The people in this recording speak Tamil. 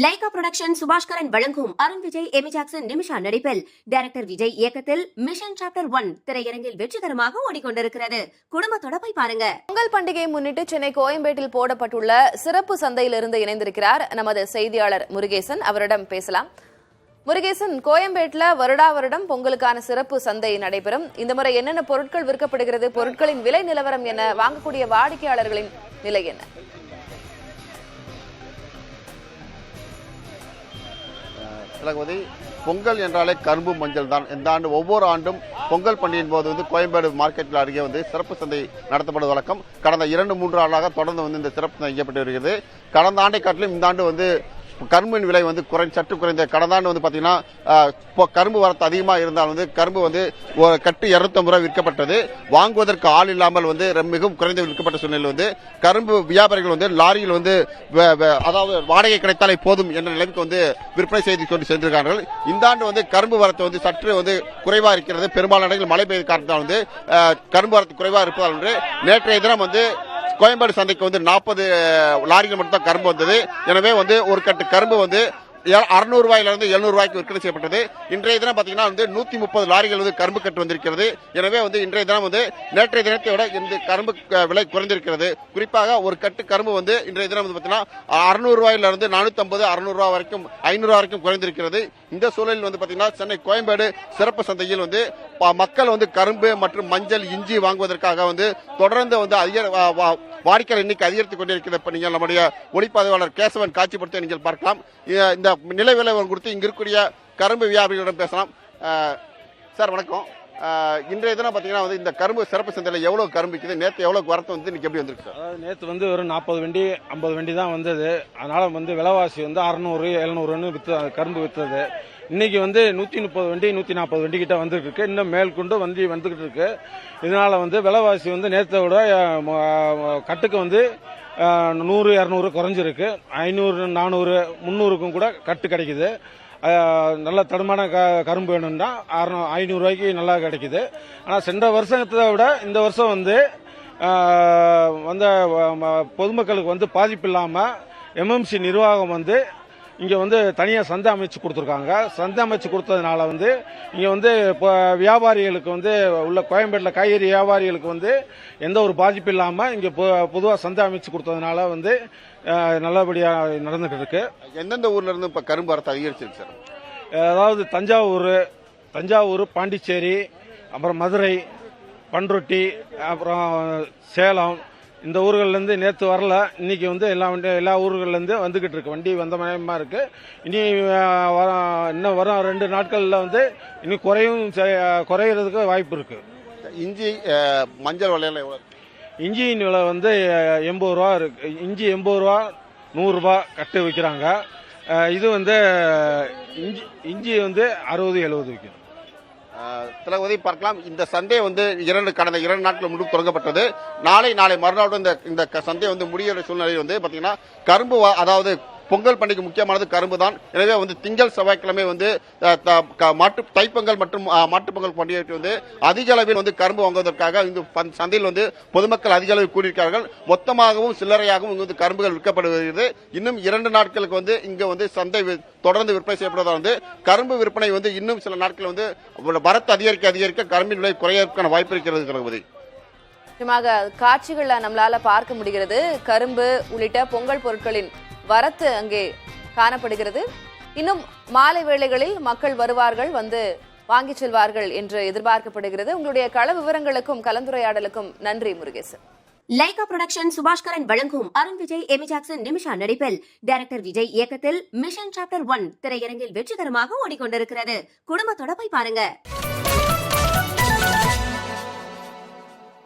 லைகா புரொடக்ஷன் சுபாஷ்கரன் வழங்கும் அருண் விஜய், எமி ஜாக்சன், நிமிஷா நடிப்பில் டைரக்டர் விஜய் இயக்கத்தில் மிஷன் சாப்டர் 1 திரையரங்கில் வெற்றிகரமாக ஓடிக்கொண்டிருக்கிறது. குடும்பத்தோட போய் பாருங்க. பொங்கல் பண்டிகையை முன்னிட்டு சென்னை கோயம்பேட்டில் போடப்பட்டுள்ள சிறப்பு சந்தையிலிருந்து இணைந்திருக்கிறார் நமது செய்தியாளர் முருகேசன். அவரிடம் பேசலாம். முருகேசன், கோயம்பேட்டில் வருடா வருடம் பொங்கலுக்கான சிறப்பு சந்தை நடைபெறும். இந்த முறை என்னென்ன பொருட்கள் விற்கப்படுகிறது, பொருட்களின் விலை நிலவரம் என்ன, வாங்கக்கூடிய வாடிக்கையாளர்களின் நிலை என்ன? பொங்கல் என்றாலே கரும்பு மஞ்சள் தான். இந்த ஆண்டு ஒவ்வொரு ஆண்டும் பொங்கல் பண்டிகையின் போது கோயம்பேடு மார்க்கெட்டில் அருகே சிறப்பு சந்தை நடத்தப்படுவது வழக்கம். கடந்த 2-3 ஆண்டாக தொடர்ந்து இந்த சிறப்பு சந்தை இயக்கப்பட்டு வருகிறது. கடந்த ஆண்டை காட்டிலும் இந்த ஆண்டு கரும்பின் விலை சற்று குறைந்த. கடந்த ஆண்டு பாத்தீங்கன்னா கரும்பு வரத்து அதிகமாக இருந்தால் கரும்பு ஒரு கட்டு 250 ரூபாய் விற்கப்பட்டது. வாங்குவதற்கு ஆள் இல்லாமல் மிகவும் குறைந்த விற்கப்பட்ட சூழ்நிலையில் கரும்பு வியாபாரிகள் லாரியில் அதாவது வாடகை கிடைத்தாலே போதும் என்ற நிலைக்கு விற்பனை செய்து கொண்டு சென்றிருக்கிறார்கள். இந்த ஆண்டு கரும்பு வரத்து சற்று குறைவா இருக்கிறது. பெரும்பாலான இடங்களில் மழை பெய்த காரணத்தால் கரும்பு வரத்து குறைவா இருப்பதால் நேற்றைய தினம் கோயம்பேடு சந்தைக்கு 40 லாரிகள் மட்டும் தான் கரும்பு வந்தது. எனவே ஒரு கட்டு கரும்பு 600 ரூபாயிலிருந்து 700 ரூபாய்க்கு விற்பனை செய்யப்பட்டது. இன்றைய தினம் பாத்தீங்கன்னா 130 லாரிகள் கரும்பு கட்டு வந்திருக்கிறது. எனவே இன்றைய தினம் நேற்றைய தினத்தை விட இந்த கரும்பு விலை குறைந்திருக்கிறது. குறிப்பாக ஒரு கட்டு கரும்பு இன்றைய தினம் பாத்தீங்கன்னா 600 ரூபாயிலிருந்து 450, 600 ரூபாய் வரைக்கும் 500 ரூபாய் வரைக்கும் குறைந்திருக்கிறது. இந்த சூழலில் பாத்தீங்கன்னா சென்னை கோயம்பேடு சிறப்பு சந்தையில் மக்கள் கரும்பு மற்றும் மஞ்சள், இஞ்சி வாங்குவதற்காக தொடர்ந்து வாடிக்கையாளர் எண்ணிக்கை அதிகரித்துக் கொண்டிருக்கிறது. நீங்கள் நம்முடைய ஒளிப்பதிவாளர் கேசவன் காட்சிப்படுத்த நீங்கள் பார்க்கலாம். இந்த நிலை விவரம் குறித்து இங்க இருக்கக்கூடிய கரும்பு வியாபாரிகளிடம் பேசலாம். சார் வணக்கம். இன்றைய தினம் பாத்தீங்கன்னா இந்த கரும்பு சிறப்பு சந்தையில் எவ்வளவு கரும்பு இருக்குது, நேற்று எவ்வளவு வரத்து இன்னைக்கு எப்படி வந்திருக்கு? அதாவது நேற்று ஒரு 40 வண்டி 50 வண்டி தான் வந்தது. அதனால விலைவாசி 600, 700 கரும்பு வித்தது. இன்னைக்கு 130 வண்டி 140 வண்டி கிட்ட வந்துட்டு இருக்கு. இன்னும் மேற்கொண்டு வண்டி வந்துகிட்டு இருக்கு. இதனால விலைவாசி நேற்றை விட கட்டுக்கு 100, 200 குறைஞ்சிருக்கு. 500, 400, 300க்கும் கூட கட்டு கிடைக்குது. நல்ல தடுமான கரும்பு வேணும்னா 500 ரூபாய்க்கு நல்லா கிடைக்குது. ஆனால் சென்ற வருஷத்தை விட இந்த வருஷம் பொதுமக்களுக்கு பாதிப்பு இல்லாமல் எம்எம்சி நிர்வாகம் இங்க தனியா சந்தை அமைச்சு கொடுத்துருக்காங்க. சந்தை அமைச்சு கொடுத்ததுனால இங்க வியாபாரிகளுக்கு உள்ள கோயம்பேட்டில் காய்கறி வியாபாரிகளுக்கு எந்த ஒரு பாதிப்பு இல்லாம இங்க பொதுவாக சந்தை அமைச்சு கொடுத்ததுனால நல்லபடியா நடந்துட்டு இருக்கு. எந்தெந்த ஊர்ல இருந்து இப்ப கரும்பு வரத்து அதிகரிச்சிருக்கு சார்? அதாவது தஞ்சாவூர், பாண்டிச்சேரி, அப்புறம் மதுரை, பண்ருட்டி, அப்புறம் சேலம், இந்த ஊர்கள்ல இருந்து நேற்று வரல. இன்னைக்கு எல்லா ஊர்கள்ல இருந்து வந்துகிட்டு இருக்கு. வண்டி வந்த மயமா இருக்கு. இனி இன்னும் வரும் 2 நாட்கள்ல இன்னும் குறையறதுக்கு வாய்ப்பு இருக்கு. இஞ்சி, மஞ்சள் விலையில எவ்வளவு? இஞ்சியின் விலை 80 ரூபா இருக்கு. இஞ்சி 80 ரூபா, 100 ரூபாய் கட்டு விற்கிறாங்க. இது இஞ்சி 60, 70 விற்கிறோம். சில உதவி பார்க்கலாம். இந்த சந்தை கடந்த 2 நாட்கள் முன்பு தொடங்கப்பட்டது. நாளை மறுநாள் இந்த சந்தை முடிகிற சூழ்நிலையில் பாத்தீங்கன்னா கரும்பு, அதாவது பொங்கல் பண்டிகை முக்கியமானது கரும்பு தான். எனவே திங்கள், செவ்வாய்க்கிழமை தைப்பொங்கல் மற்றும் மாட்டுப்பொங்கல் பண்டிகைக்கு அதிக அளவில் கரும்பு வாங்குவதற்காக இந்த சந்தையில் பொதுமக்கள் அதிக அளவில் கூடியிருக்கிறார்கள். மொத்தமாகவும் சில்லறையாகவும் கரும்புகள் விற்கப்படுகிறது. இன்னும் 2 நாட்களுக்கு இங்க சந்தை தொடர்ந்து விற்பனை செய்யப்படுவதால் கரும்பு விற்பனை இன்னும் சில நாட்கள் வரத்து அதிகரிக்க கரும்பின் விலை குறையற்கான வாய்ப்பு இருக்கிறது. நிச்சயமாக காட்சிகள்ல நம்மளால பார்க்க முடிகிறது. கரும்பு உள்ளிட்ட பொங்கல் பொருட்களின் வரத்து அங்கே காணப்படுகிறது. இன்னும் மாலை வேளைகளில் மக்கள் வருவார்கள், வாங்கி செல்வார்கள் என்று எதிர்பார்க்கப்படுகிறது. உங்களுடைய கள விவரங்களுக்கும் கலந்துரையாடலுக்கும் நன்றி முருகேசன். லைகா புரொடக்ஷன் சுபாஷ்கரன் வழங்கும் அருண் விஜய், எமி ஜாக்சன், நிமிஷா நடிப்பில் டைரக்டர் விஜய் இயக்கத்தில் மிஷன் சாப்டர் 1 திரையரங்கில் வெற்றிகரமாக ஓடிக்கொண்டிருக்கிறது. குடும்பத்தோட போய் பாருங்க.